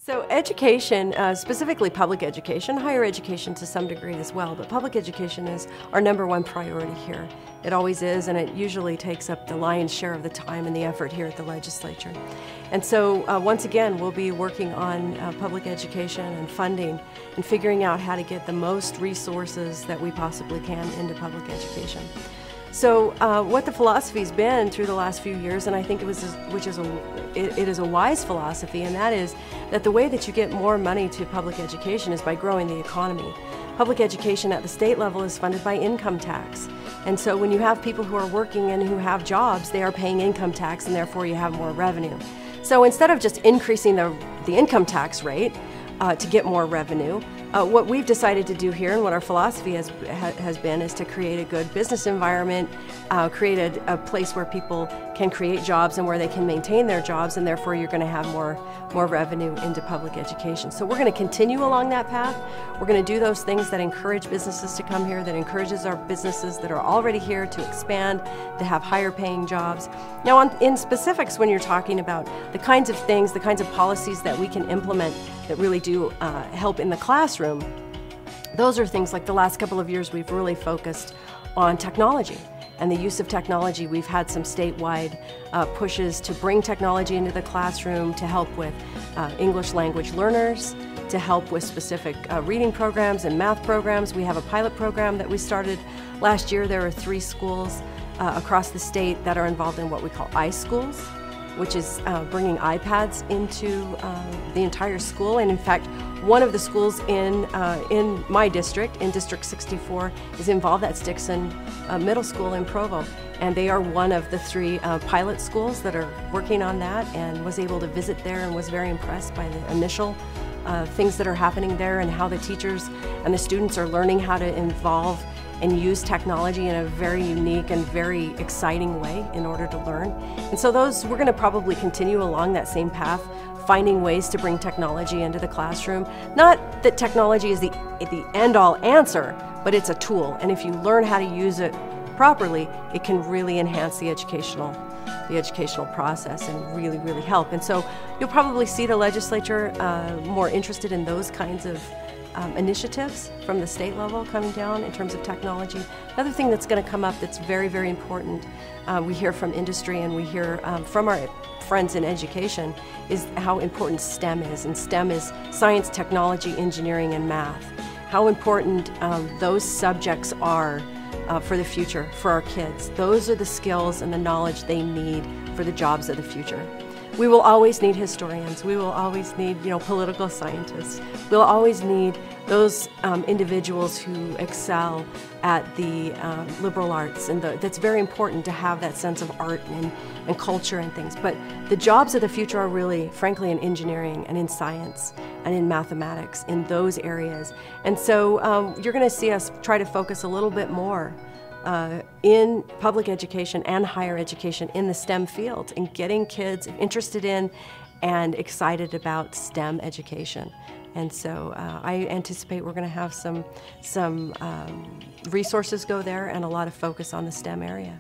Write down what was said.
So education, specifically public education, higher education to some degree as well, but public education is our #1 priority here. It always is, and it usually takes up the lion's share of the time and the effort here at the legislature. And so once again, we'll be working on public education and funding and figuring out how to get the most resources that we possibly can into public education. So what the philosophy's been through the last few years, and I think it is a wise philosophy, and that is that the way that you get more money to public education is by growing the economy. Public education at the state level is funded by income tax. And so when you have people who are working and who have jobs, they are paying income tax, and therefore you have more revenue. So instead of just increasing the income tax rate to get more revenue, what we've decided to do here, and what our philosophy has been, is to create a good business environment, create a place where people can create jobs and where they can maintain their jobs, and therefore you're going to have more revenue into public education. So we're going to continue along that path. We're going to do those things that encourage businesses to come here, that encourages our businesses that are already here to expand, to have higher paying jobs. Now in specifics, when you're talking about the kinds of things, the kinds of policies that we can implement that really do help in the classroom, those are things like the last couple of years we've really focused on technology and the use of technology. We've had some statewide pushes to bring technology into the classroom to help with English language learners, to help with specific reading programs and math programs. We have a pilot program that we started last year. There are 3 schools across the state that are involved in what we call iSchools, which is bringing iPads into the entire school. And in fact, one of the schools in my district, in District 64, is involved. That's Dixon Middle School in Provo. And they are one of the 3 pilot schools that are working on that, and was able to visit there and was very impressed by the initial things that are happening there, and how the teachers and the students are learning how to involve and use technology in a very unique and very exciting way in order to learn. And so we're going to probably continue along that same path, finding ways to bring technology into the classroom. Not that technology is the end-all answer, but it's a tool. And if you learn how to use it properly, it can really enhance the educational process and really, really help. And so you'll probably see the legislature more interested in those kinds of initiatives from the state level coming down in terms of technology. Another thing that's going to come up that's very, very important, we hear from industry and we hear from our friends in education, is how important STEM is. And STEM is science, technology, engineering, and math. How important those subjects are for the future, for our kids. Those are the skills and the knowledge they need for the jobs of the future. We will always need historians. We will always need, political scientists. We'll always need those individuals who excel at the liberal arts, and that's very important to have that sense of art and culture and things. But the jobs of the future are really, frankly, in engineering and in science and in mathematics, in those areas. And so you're going to see us try to focus a little bit more in public education and higher education in the STEM field, and getting kids interested in and excited about STEM education. And so I anticipate we're going to have some resources go there and a lot of focus on the STEM area.